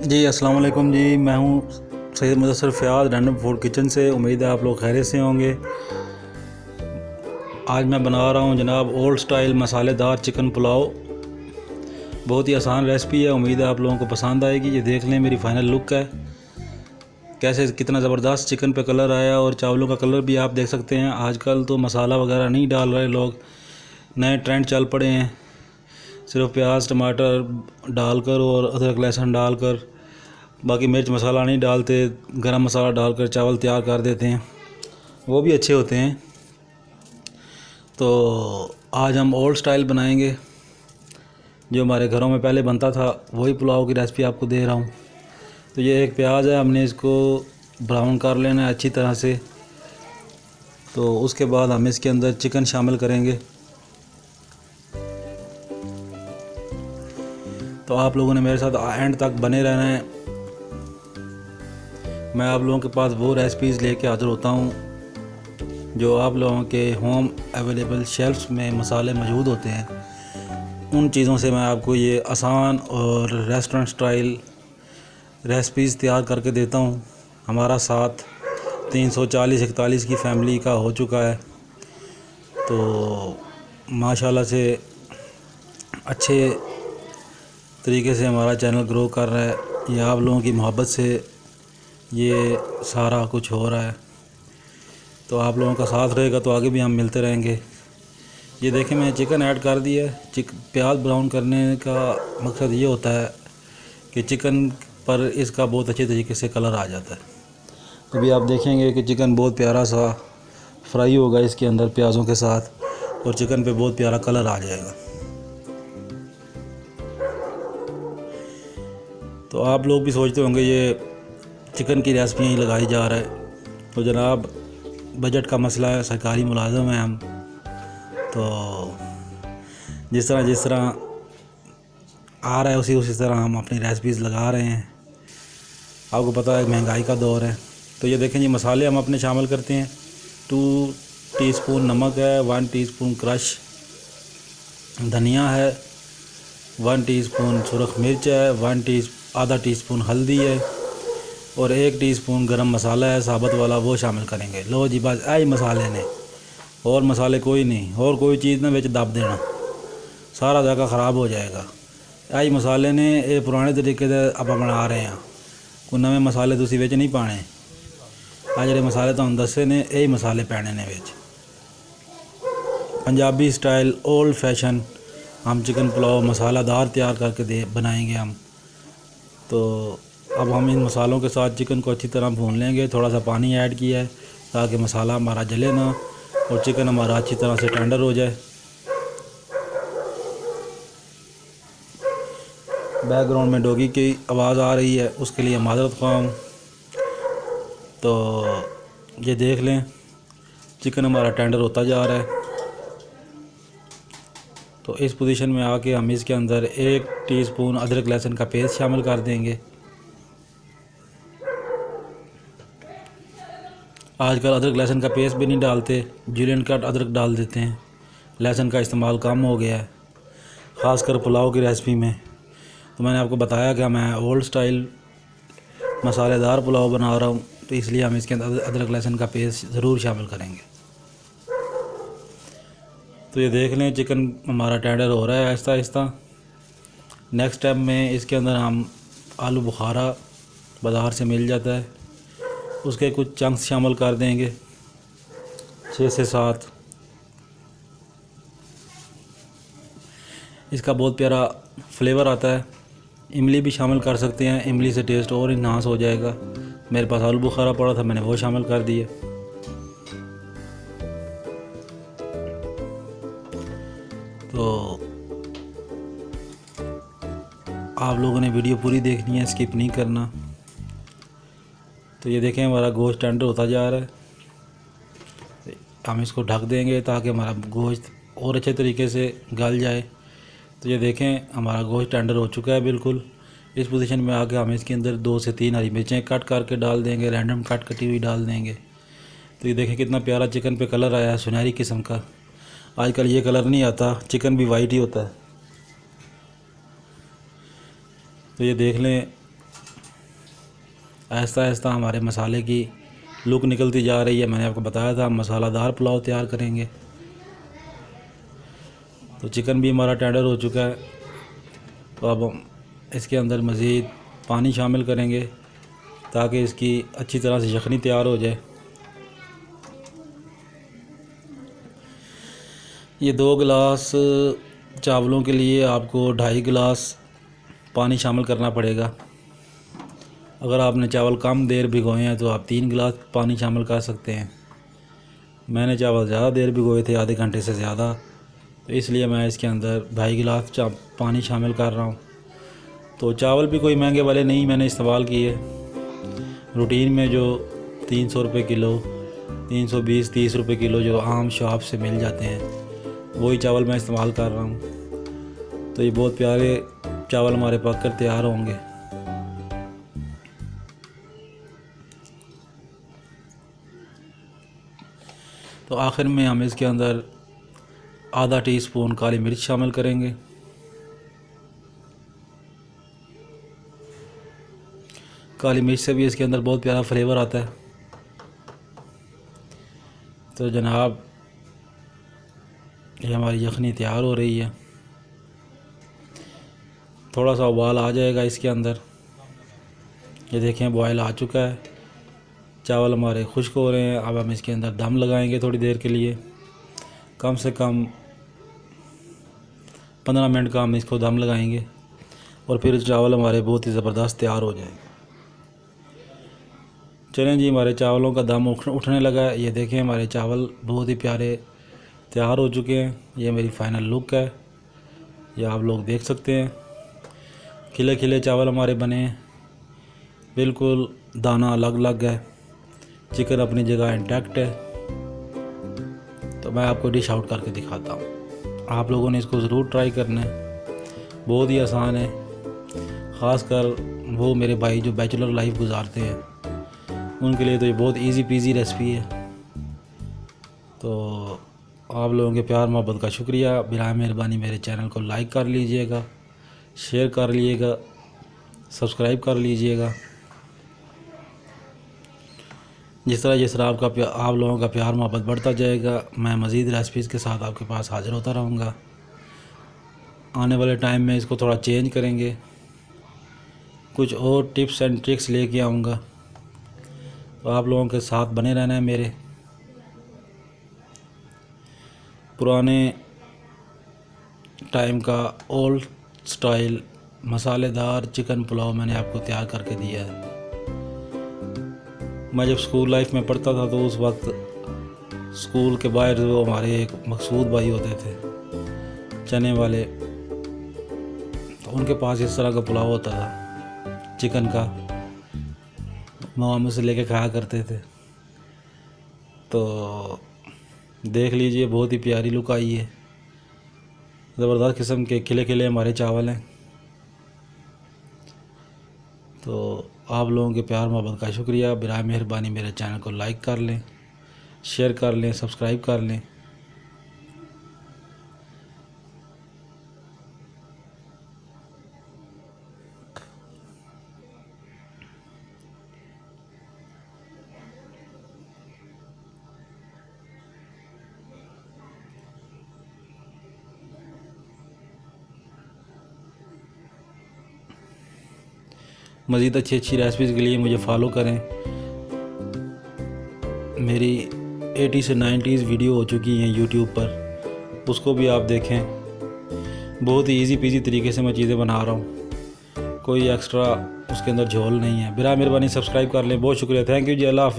जी अस्सलाम वालेकुम जी, मैं हूँ Syed Mudassir Fayaz random food kitchen से। उम्मीद है आप लोग खैरियत से होंगे। आज मैं बना रहा हूँ जनाब ओल्ड स्टाइल मसालेदार चिकन पुलाव। बहुत ही आसान रेसिपी है, उम्मीद है आप लोगों को पसंद आएगी। ये देख लें मेरी फ़ाइनल लुक है, कैसे कितना ज़बरदस्त चिकन पे कलर आया और चावलों का कलर भी आप देख सकते हैं। आजकल तो मसाला वगैरह नहीं डाल रहे लोग, नए ट्रेंड चल पड़े हैं। सिर्फ प्याज टमाटर डालकर और अदरक लहसुन डालकर, बाकी मिर्च मसाला नहीं डालते, गरम मसाला डालकर चावल तैयार कर देते हैं, वो भी अच्छे होते हैं। तो आज हम ओल्ड स्टाइल बनाएंगे, जो हमारे घरों में पहले बनता था वही पुलाव की रेसिपी आपको दे रहा हूँ। तो ये एक प्याज है, हमने इसको ब्राउन कर लेना है अच्छी तरह से। तो उसके बाद हम इसके अंदर चिकन शामिल करेंगे। तो आप लोगों ने मेरे साथ एंड तक बने रहना है। मैं आप लोगों के पास वो रेसिपीज़ लेके हाज़िर होता हूँ जो आप लोगों के होम अवेलेबल शेल्फ्स में मसाले मौजूद होते हैं। उन चीज़ों से मैं आपको ये आसान और रेस्टोरेंट स्टाइल रेसिपीज़ तैयार करके देता हूँ। हमारा साथ 340-41 की फैमिली का हो चुका है, तो माशाल्लाह से अच्छे तरीके से हमारा चैनल ग्रो कर रहा है। ये आप लोगों की मोहब्बत से ये सारा कुछ हो रहा है, तो आप लोगों का साथ रहेगा तो आगे भी हम मिलते रहेंगे। ये देखें मैंने चिकन ऐड कर दिया है। प्याज ब्राउन करने का मकसद ये होता है कि चिकन पर इसका बहुत अच्छे तरीके से कलर आ जाता है। अभी आप देखेंगे कि चिकन बहुत प्यारा सा फ्राई होगा इसके अंदर प्याज़ों के साथ, और चिकन पे बहुत प्यारा कलर आ जाएगा। तो आप लोग भी सोचते होंगे ये चिकन की रेसिपी ही लगाई जा रहा है। तो जनाब बजट का मसला है, सरकारी मुलाजिम हैं हम, तो जिस तरह आ रहा है उसी तरह हम अपनी रेसिपीज़ लगा रहे हैं। आपको पता है महंगाई का दौर है। तो ये देखें जी, मसाले हम अपने शामिल करते हैं। 2 टीस्पून नमक है, 1 टीस्पून क्रश धनिया है, 1 टीस्पून सुरख मिर्च है, आधा टीस्पून हल्दी है, और 1 टीस्पून गरम मसाला है साबुत वाला, वो शामिल करेंगे। लो जी बस आई मसाले ने, और मसाले कोई नहीं, और कोई चीज़ ना बिच दब देना, सारा जायका ख़राब हो जाएगा। आई मसाले ने ये पुराने तरीके से आप बना रहे हैं, कोई नवे मसाले तुसी विच नहीं पाने। आ जिहड़े मसाले तुहानूं दस्से ने यही मसाले पैने ने विच। पंजाबी स्टाइल ओल्ड फैशन हम चिकन पुलाव मसालादार तैयार करके बनाएंगे हम। तो अब हम इन मसालों के साथ चिकन को अच्छी तरह भून लेंगे। थोड़ा सा पानी ऐड किया है ताकि मसाला हमारा जले ना और चिकन हमारा अच्छी तरह से टेंडर हो जाए। बैकग्राउंड में डॉगी की आवाज़ आ रही है, उसके लिए माज़रत ख्वाह हूँ। तो ये देख लें चिकन हमारा टेंडर होता जा रहा है। तो इस पोजीशन में आके हम इसके अंदर 1 टीस्पून अदरक लहसुन का पेस्ट शामिल कर देंगे। आजकल अदरक लहसुन का पेस्ट भी नहीं डालते, जुलियन कट अदरक डाल देते हैं। लहसुन का इस्तेमाल कम हो गया है, ख़ासकर पुलाव की रेसिपी में। तो मैंने आपको बताया कि मैं ओल्ड स्टाइल मसालेदार पुलाव बना रहा हूँ, तो इसलिए हम इसके अंदर अदरक लहसुन का पेस्ट ज़रूर शामिल करेंगे। तो ये देख लें चिकन हमारा टेंडर हो रहा है आहिस्ता आहिस्ता। नेक्स्ट स्टेप में इसके अंदर हम आलू बुखारा बाज़ार से मिल जाता है, उसके कुछ चंक्स शामिल कर देंगे, 6 से 7। इसका बहुत प्यारा फ्लेवर आता है। इमली भी शामिल कर सकते हैं, इमली से टेस्ट और इन्हांस हो जाएगा। मेरे पास आलू बुखारा पड़ा था, मैंने वो शामिल कर दिए। तो आप लोगों ने वीडियो पूरी देखनी है, स्किप नहीं करना। तो ये देखें हमारा गोश्त टेंडर होता जा रहा है। हम इसको ढक देंगे ताकि हमारा गोश्त और अच्छे तरीके से गल जाए। तो ये देखें हमारा गोश्त टेंडर हो चुका है बिल्कुल। इस पोजीशन में आके हम इसके अंदर 2 से 3 हरी मिर्चें कट करके डाल देंगे, रैंडम कटी हुई डाल देंगे। तो ये देखें कितना प्यारा चिकन पे कलर आया है, सुनहरी किस्म का। आजकल ये कलर नहीं आता, चिकन भी वाइट ही होता है। तो ये देख लें आहिस्ता आहिस्ता हमारे मसाले की लुक निकलती जा रही है। मैंने आपको बताया था हम मसालादार पुलाव तैयार करेंगे। तो चिकन भी हमारा टेंडर हो चुका है। तो अब हम इसके अंदर मज़ीद पानी शामिल करेंगे ताकि इसकी अच्छी तरह से यखनी तैयार हो जाए। ये 2 गिलास चावलों के लिए आपको 2.5 गिलास पानी शामिल करना पड़ेगा। अगर आपने चावल कम देर भिगोए हैं तो आप 3 गिलास पानी शामिल कर सकते हैं। मैंने चावल ज़्यादा देर भिगोए थे, आधे घंटे से ज़्यादा, तो इसलिए मैं इसके अंदर 2.5 गिलास पानी शामिल कर रहा हूँ। तो चावल भी कोई महंगे वाले नहीं मैंने इस्तेमाल किए। रूटीन में जो 300 रुपये किलो, 320-30 रुपये किलो जो आम शॉप से मिल जाते हैं वही चावल मैं इस्तेमाल कर रहा हूँ। तो ये बहुत प्यारे चावल हमारे पक कर तैयार होंगे। तो आखिर में हम इसके अंदर आधा टीस्पून काली मिर्च शामिल करेंगे। काली मिर्च से भी इसके अंदर बहुत प्यारा फ्लेवर आता है। तो जनाब ये हमारी यखनी तैयार हो रही है। थोड़ा सा उबाल आ जाएगा इसके अंदर। ये देखें बॉयल आ चुका है, चावल हमारे खुश्क हो रहे हैं। अब हम इसके अंदर दम लगाएंगे थोड़ी देर के लिए, कम से कम 15 मिनट का हम इसको दम लगाएंगे और फिर चावल हमारे बहुत ही ज़बरदस्त तैयार हो जाएंगे। चलें जी, हमारे चावलों का दम उठने लगा है। ये देखें हमारे चावल बहुत ही प्यारे तैयार हो चुके हैं। ये मेरी फ़ाइनल लुक है, ये आप लोग देख सकते हैं। खिले खिले चावल हमारे बने हैं, बिल्कुल दाना अलग अलग है, चिकन अपनी जगह इंटैक्ट है। तो मैं आपको डिश आउट करके दिखाता हूँ। आप लोगों ने इसको ज़रूर ट्राई करना है, बहुत ही आसान है। ख़ासकर वो मेरे भाई जो बैचलर लाइफ गुजारते हैं उनके लिए तो ये बहुत इजी पीजी रेसिपी है। तो आप लोगों के प्यार मोहब्बत का शुक्रिया। बिना मेहरबानी मेरे चैनल को लाइक कर लीजिएगा, शेयर कर लीजिएगा, सब्सक्राइब कर लीजिएगा। जिस तरह आप लोगों का प्यार मोहब्बत बढ़ता जाएगा, मैं मज़ीद रेसिपीज़ के साथ आपके पास हाज़िर होता रहूँगा। आने वाले टाइम में इसको थोड़ा चेंज करेंगे, कुछ और टिप्स एंड ट्रिक्स लेके आऊँगा। तो आप लोगों के साथ बने रहना है मेरे। पुराने टाइम का ओल्ड स्टाइल मसालेदार चिकन पुलाव मैंने आपको तैयार करके दिया है। मैं जब स्कूल लाइफ में पढ़ता था तो उस वक्त स्कूल के बाहर जो हमारे एक मकसूद भाई होते थे चने वाले, तो उनके पास इस तरह का पुलाव होता था चिकन का, मामा से लेके खाया करते थे। तो देख लीजिए बहुत ही प्यारी लुक आई है, ज़बरदस्त किस्म के खिले खिले हमारे चावल हैं। तो आप लोगों के प्यार मोहब्बत का शुक्रिया। बिना मेहरबानी मेरे चैनल को लाइक कर लें, शेयर कर लें, सब्सक्राइब कर लें। मज़ीद अच्छी अच्छी रेसिपीज़ के लिए मुझे फॉलो करें। मेरी 80 से 90 वीडियो हो चुकी हैं यूट्यूब पर, उसको भी आप देखें। बहुत ही इजी पीजी तरीके से मैं चीज़ें बना रहा हूँ, कोई एक्स्ट्रा उसके अंदर झोल नहीं है। बिना मेहरबानी सब्सक्राइब कर लें। बहुत शुक्रिया, थैंक यू जी, अल्लाह हाफ़िज़।